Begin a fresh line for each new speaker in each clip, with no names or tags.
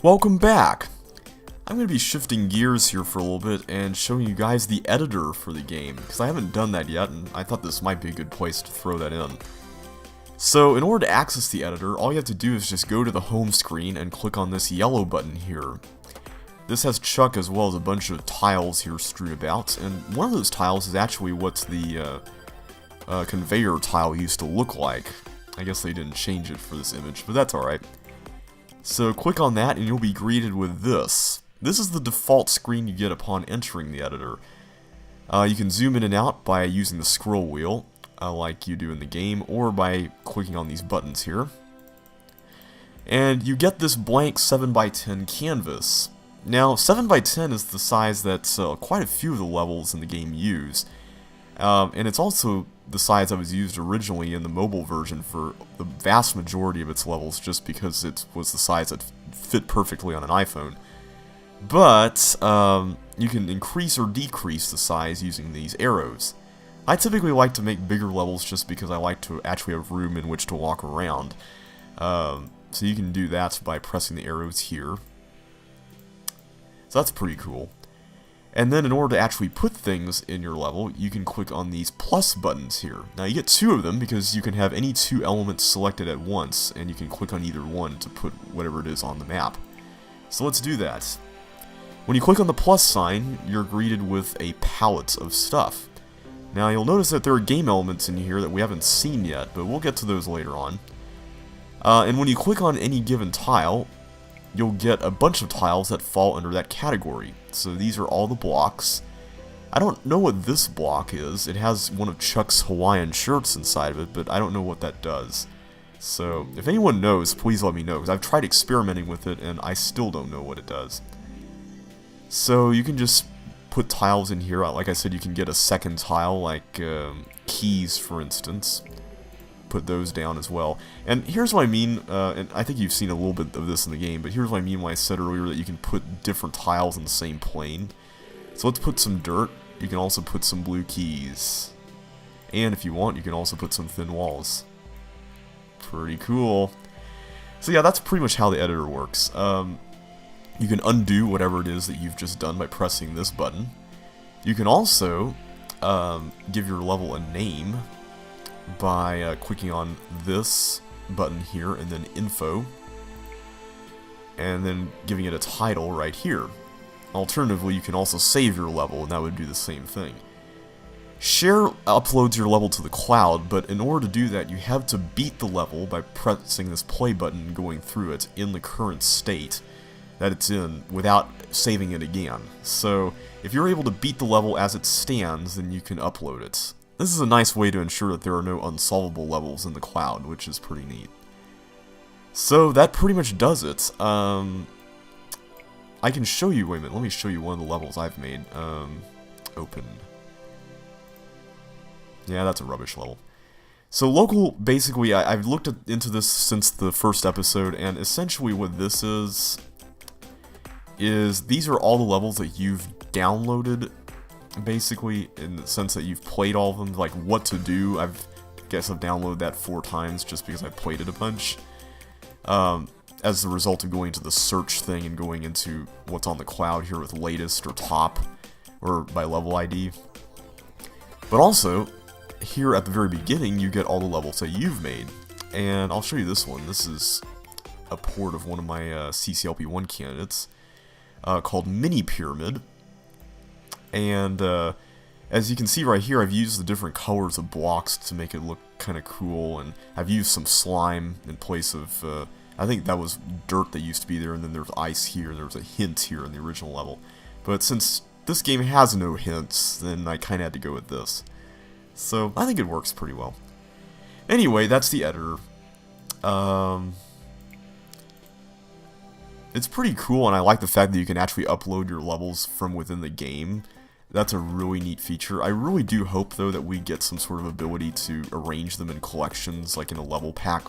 Welcome back! I'm going to be shifting gears here for a little bit and showing you guys the editor for the game, because I haven't done that yet, and I thought this might be a good place to throw that in. So, in order to access the editor, all you have to do is just go to the home screen and click on this yellow button here. This has Chuck as well as a bunch of tiles here strewn about, and one of those tiles is actually what the conveyor tile used to look like. I guess they didn't change it for this image, but that's alright. So click on that and you'll be greeted with this. This is the default screen you get upon entering the editor. You can zoom in and out by using the scroll wheel, like you do in the game, or by clicking on these buttons here. And you get this blank 7x10 canvas. Now, 7x10 is the size that quite a few of the levels in the game use. And it's also the size that was used originally in the mobile version for the vast majority of its levels, just because it was the size that fit perfectly on an iPhone. But you can increase or decrease the size using these arrows. I typically like to make bigger levels just because I like to actually have room in which to walk around. So you can do that by pressing the arrows here. So that's pretty cool. And then in order to actually put things in your level, you can click on these plus buttons here. Now you get two of them because you can have any two elements selected at once, and you can click on either one to put whatever it is on the map. So let's do that. When you click on the plus sign, you're greeted with a palette of stuff. Now you'll notice that there are game elements in here that we haven't seen yet, but we'll get to those later on. And when you click on any given tile, you'll get a bunch of tiles that fall under that category. So these are all the blocks. I don't know what this block is. It has one of Chuck's Hawaiian shirts inside of it, but I don't know what that does. So if anyone knows, please let me know, because I've tried experimenting with it and I still don't know what it does. So you can just put tiles in here. Like I said, you can get a second tile, like keys for instance. Put those down as well. And here's what I mean, and I think you've seen a little bit of this in the game, but here's what I mean when I said earlier that you can put different tiles in the same plane. So let's put some dirt. You can also put some blue keys. And if you want, you can also put some thin walls. Pretty cool. So yeah, that's pretty much how the editor works. You can undo whatever it is that you've just done by pressing this button. You can also give your level a name by clicking on this button here and then info, and then giving it a title right here. Alternatively, you can also save your level and that would do the same thing. Share uploads your level to the cloud, but in order to do that you have to beat the level by pressing this play button and going through it in the current state that it's in without saving it again. So if you're able to beat the level as it stands, then you can upload it. This is a nice way to ensure that there are no unsolvable levels in the cloud, which is pretty neat. So that pretty much does it. I can show you, wait a minute, let me show you one of the levels I've made. Open. Yeah, that's a rubbish level. So local, basically, I've looked into this since the first episode, and essentially what this is these are all the levels that you've downloaded, basically, in the sense that you've played all of them, like what to do. I guess I've downloaded that 4 times just because I played it a bunch. As a result of going to the search thing and going into what's on the cloud here with latest or top, or by level ID. But also, here at the very beginning, you get all the levels that you've made. And I'll show you this one. This is a port of one of my CCLP1 candidates called Mini Pyramid. And as you can see right here, I've used the different colors of blocks to make it look kind of cool, and I've used some slime in place of, I think that was dirt that used to be there, and then there's ice here, and there was a hint here in the original level. But since this game has no hints, then I kind of had to go with this. So I think it works pretty well. Anyway, that's the editor. It's pretty cool, and I like the fact that you can actually upload your levels from within the game. That's a really neat feature. I really do hope, though, that we get some sort of ability to arrange them in collections, like in a level pack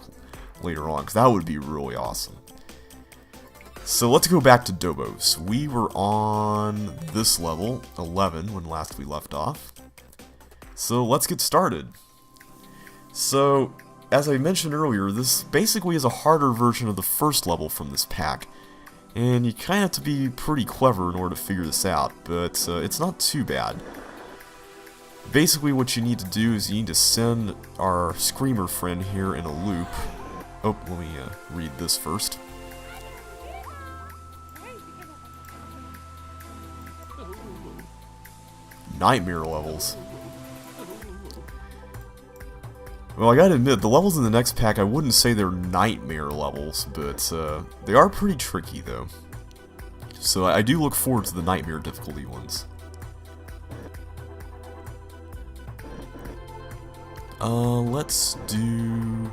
later on, because that would be really awesome. So let's go back to Dobos. We were on this level, 11, when last we left off. So let's get started. So, as I mentioned earlier, this basically is a harder version of the first level from this pack. And you kind of have to be pretty clever in order to figure this out, but it's not too bad. Basically what you need to do is you need to send our Screamer friend here in a loop. Oh, let me read this first. Nightmare levels. Well, I gotta admit, the levels in the next pack, I wouldn't say they're nightmare levels, but they are pretty tricky, though. So I do look forward to the nightmare difficulty ones. Let's do...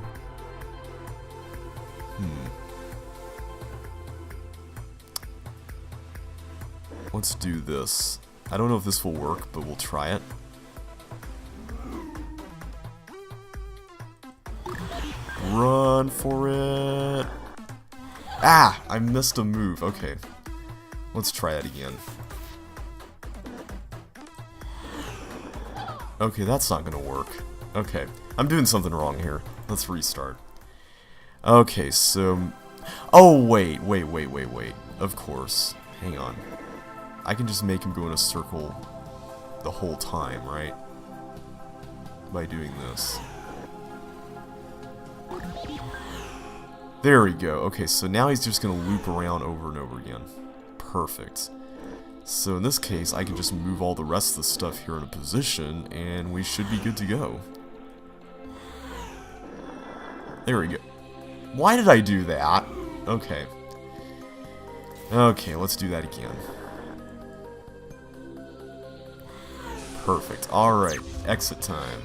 Let's do this. I don't know if this will work, but we'll try it. Run for it! Ah! I missed a move. Okay. Let's try that again. Okay, that's not gonna work. Okay. I'm doing something wrong here. Let's restart. Okay, so... Oh, wait. Of course. Hang on. I can just make him go in a circle the whole time, right? By doing this. There we go. Okay, so now he's just going to loop around over and over again. Perfect. So in this case, I can just move all the rest of the stuff here in a position, and we should be good to go. There we go. Why did I do that? Okay. Okay, let's do that again. Perfect. Alright, exit time.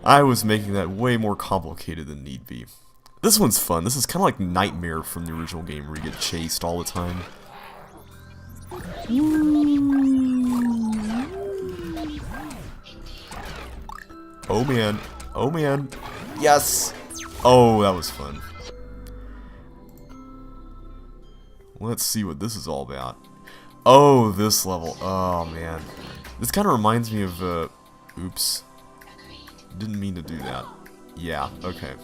I was making that way more complicated than need be. This one's fun. This is kind of like Nightmare from the original game where you get chased all the time. Oh man. Oh man. Yes! Oh, that was fun. Let's see what this is all about. Oh, this level. Oh man. This kind of reminds me of, oops. Didn't mean to do that. Yeah, okay.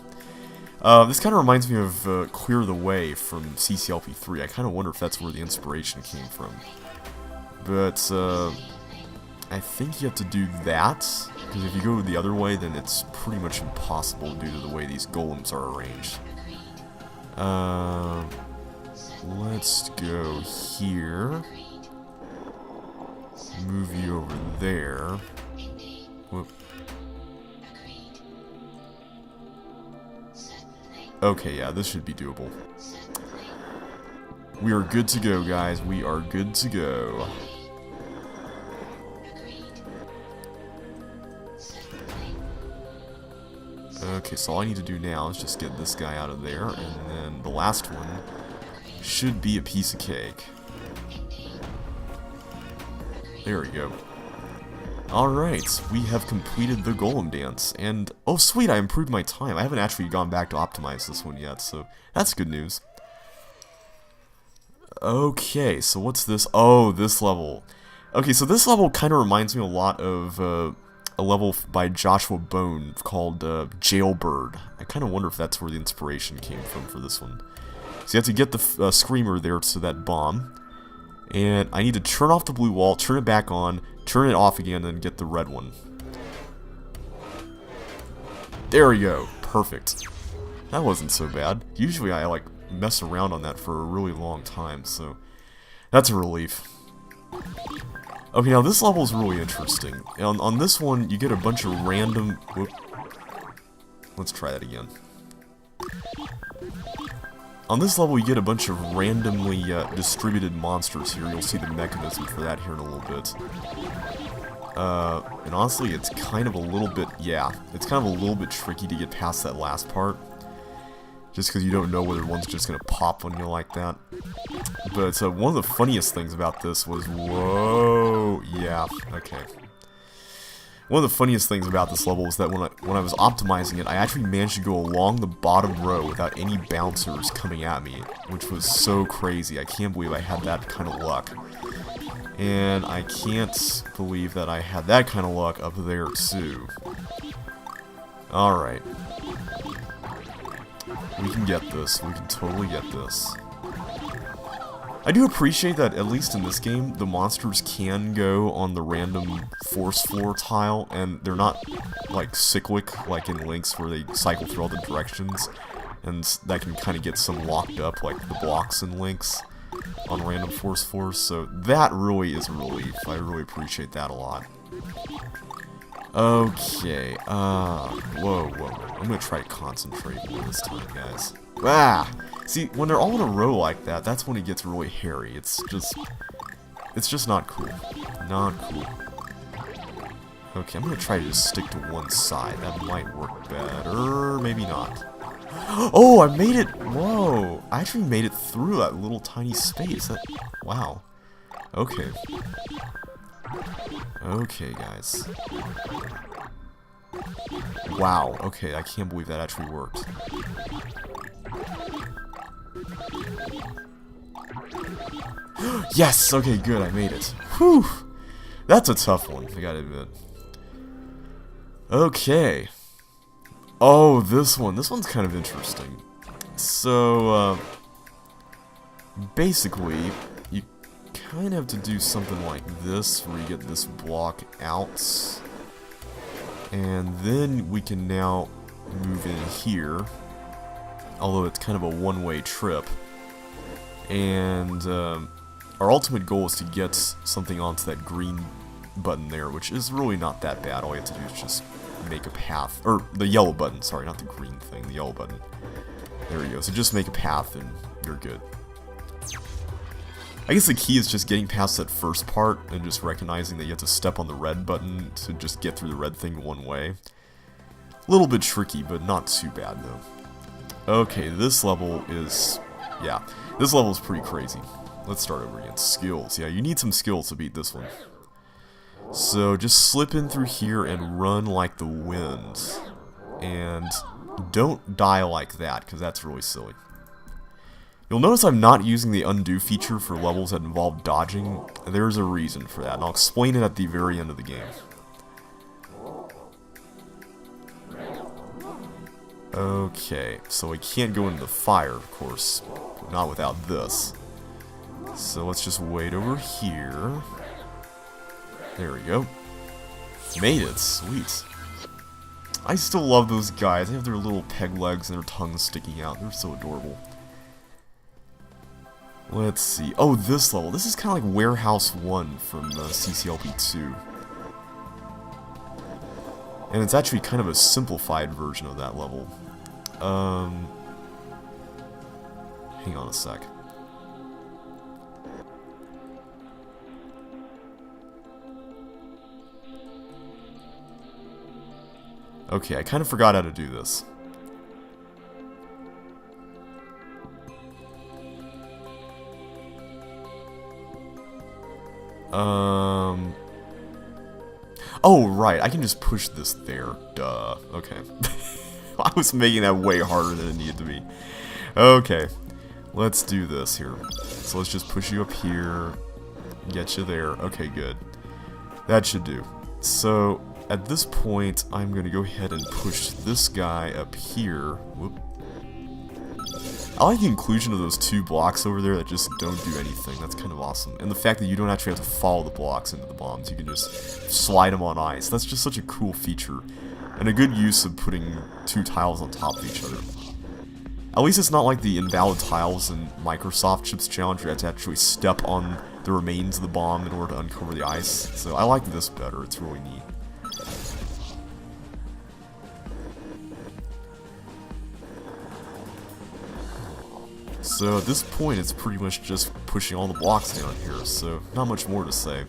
This kind of reminds me of Clear the Way from CCLP 3. I kind of wonder if that's where the inspiration came from. But, I think you have to do that, because if you go the other way, then it's pretty much impossible due to the way these golems are arranged. Let's go here. Move you over there. Whoop. Okay, yeah, this should be doable. We are good to go, guys. We are good to go. Okay, so all I need to do now is just get this guy out of there, and then the last one should be a piece of cake. There we go. Alright, we have completed the golem dance, and oh sweet, I improved my time. I haven't actually gone back to optimize this one yet, so that's good news. Okay, so what's this? Oh, this level. Okay, so this level kind of reminds me a lot of a level by Joshua Bone called Jailbird. I kind of wonder if that's where the inspiration came from for this one. So you have to get the Screamer there to that bomb. And I need to turn off the blue wall, turn it back on, turn it off again, and get the red one. There we go. Perfect. That wasn't so bad. Usually I like mess around on that for a really long time, so that's a relief. Okay, now this level is really interesting. On this one, you get a bunch of random... Whoop. Let's try that again. On this level, you get a bunch of randomly distributed monsters here. You'll see the mechanism for that here in a little bit. And honestly, it's kind of a little bit, yeah, it's kind of a little bit tricky to get past that last part. Just because you don't know whether one's just going to pop on you like that. But one of the funniest things about this was, whoa, yeah, okay. One of the funniest things about this level was that when I was optimizing it, I actually managed to go along the bottom row without any bouncers coming at me, which was so crazy. I can't believe I had that kind of luck. And I can't believe that I had that kind of luck up there too. Alright. We can get this. We can totally get this. I do appreciate that, at least in this game, the monsters can go on the random force floor tile, and they're not, like, cyclic, like in Link's, where they cycle through all the directions, and that can kind of get some locked up, like the blocks in Link's, on random force floors, so that really is a relief. I really appreciate that a lot. Okay, whoa. I'm gonna try to concentrate more this time, guys. Ah! See, when they're all in a row like that, that's when it gets really hairy. It's just not cool. Not cool. Okay, I'm gonna try to just stick to one side. That might work better. Maybe not. Oh, I made it! Whoa! I actually made it through that little tiny space. Wow. Okay. Okay, guys. Wow. Okay, I can't believe that actually worked. Yes! Okay, good, I made it. Whew! That's a tough one, I gotta admit. Okay. Oh, this one. This one's kind of interesting. So, basically, you kind of have to do something like this, where you get this block out. And then we can now move in here. Although it's kind of a one-way trip. And, our ultimate goal is to get something onto that green button there, which is really not that bad. All you have to do is just make a path, or the yellow button, sorry, not the green thing, the yellow button. There we go, so just make a path and you're good. I guess the key is just getting past that first part and just recognizing that you have to step on the red button to just get through the red thing one way. A little bit tricky, but not too bad though. Okay, this level is, yeah, this level is pretty crazy. Let's start over again. Skills. Yeah, you need some skills to beat this one. So just slip in through here and run like the wind. And don't die like that, because that's really silly. You'll notice I'm not using the undo feature for levels that involve dodging. There's a reason for that, and I'll explain it at the very end of the game. Okay, so we can't go into the fire, of course. Not without this. So let's just wait over here. There we go. Made it. Sweet. I still love those guys. They have their little peg legs and their tongues sticking out. They're so adorable. Let's see. Oh, this level. This is kind of like Warehouse 1 from CCLP 2. And it's actually kind of a simplified version of that level. Hang on a sec. Okay, I kind of forgot how to do this. Oh, right, I can just push this there. Duh. Okay. I was making that way harder than it needed to be. Okay. Let's do this here. So let's just push you up here. Get you there. Okay, good. That should do. So, at this point, I'm going to go ahead and push this guy up here. Whoop. I like the inclusion of those two blocks over there that just don't do anything. That's kind of awesome. And the fact that you don't actually have to follow the blocks into the bombs. You can just slide them on ice. That's just such a cool feature. And a good use of putting two tiles on top of each other. At least it's not like the invalid tiles in Microsoft Chips Challenge where you have to actually step on the remains of the bomb in order to uncover the ice. So I like this better. It's really neat. So at this point, it's pretty much just pushing all the blocks down here, so not much more to say.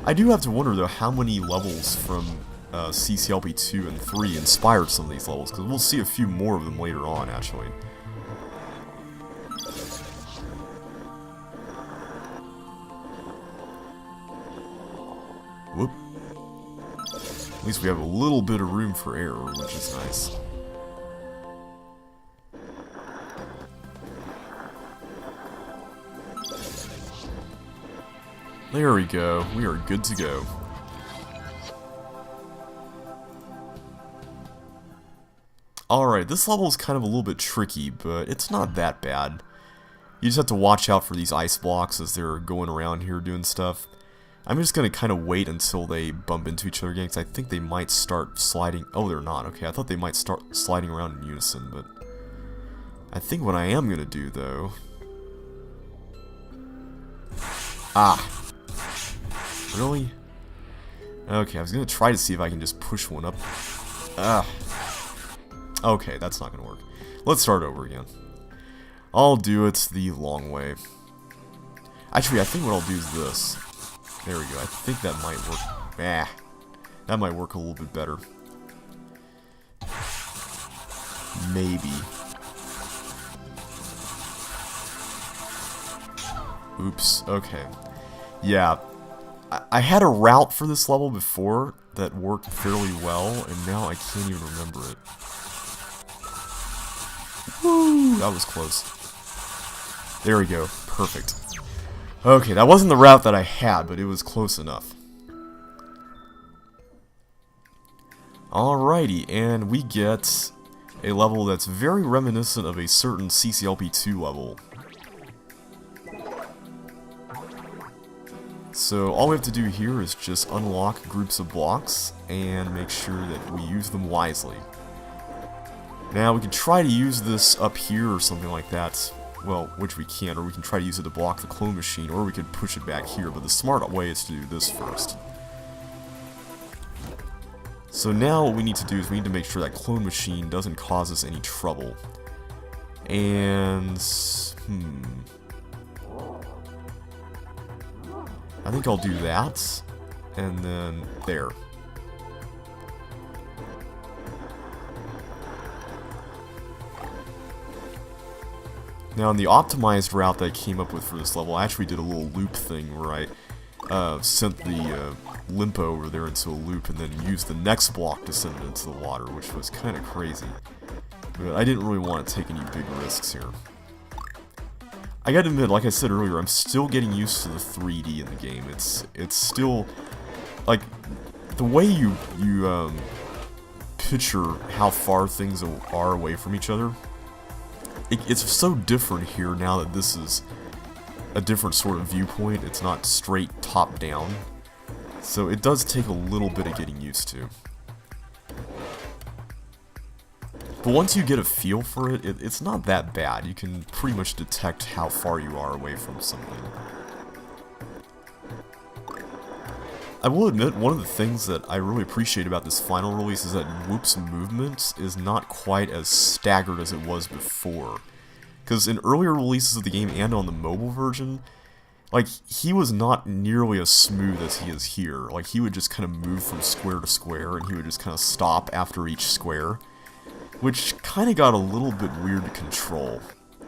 I do have to wonder, though, how many levels from CCLP 2 and 3 inspired some of these levels, because we'll see a few more of them later on, actually. Whoop. At least we have a little bit of room for error, which is nice. There we go. We are good to go. Alright, this level is kind of a little bit tricky, but it's not that bad. You just have to watch out for these ice blocks as they're going around here doing stuff. I'm just going to kind of wait until they bump into each other again, because I think they might start sliding. Oh, they're not. Okay, I thought they might start sliding around in unison, but I think what I am going to do, though... Ah! Really? Okay, I was going to try to see if I can just push one up. Ah! Okay, that's not going to work. Let's start over again. I'll do it the long way. Actually, I think what I'll do is this. There we go. I think that might work. Ah, that might work a little bit better. Maybe. Oops. Okay. Yeah. I had a route for this level before that worked fairly well, and now I can't even remember it. Woo! That was close. There we go. Perfect. Okay, that wasn't the route that I had, but it was close enough. Alrighty, and we get a level that's very reminiscent of a certain CCLP2 level. So all we have to do here is just unlock groups of blocks and make sure that we use them wisely. Now we can try to use this up here or something like that, well, which we can, or we can try to use it to block the clone machine, or we could push it back here, but the smart way is to do this first. So now what we need to do is we need to make sure that clone machine doesn't cause us any trouble. And... I think I'll do that, and then there. Now, in the optimized route that I came up with for this level, I actually did a little loop thing where I sent the Limpo over there into a loop and then used the next block to send it into the water, which was kind of crazy. But I didn't really want to take any big risks here. I gotta admit, like I said earlier, I'm still getting used to the 3D in the game. It's still, like, the way you picture how far things are away from each other, it's so different here now that this is a different sort of viewpoint. It's not straight top-down. So it does take a little bit of getting used to. But once you get a feel for it, it's not that bad. You can pretty much detect how far you are away from something. I will admit, one of the things that I really appreciate about this final release is that Woop's movement is not quite as staggered as it was before. Because in earlier releases of the game and on the mobile version, like, he was not nearly as smooth as he is here. Like, he would just kind of move from square to square, and he would just kind of stop after each square, which kind of got a little bit weird to control.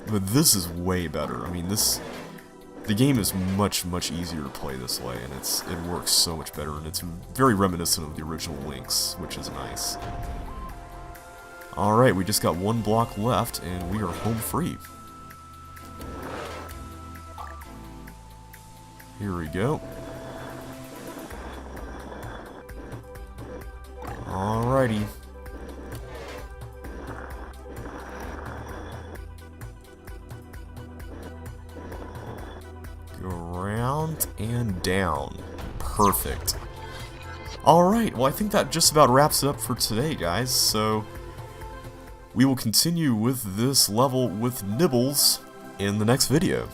But this is way better. I mean, the game is much, much easier to play this way, and it works so much better, and it's very reminiscent of the original Lynx, which is nice. Alright, we just got one block left, and we are home free. Here we go. Alrighty. Go around and down. Perfect. Alright, well I think that just about wraps it up for today, guys, so we will continue with this level with Nibbles in the next video.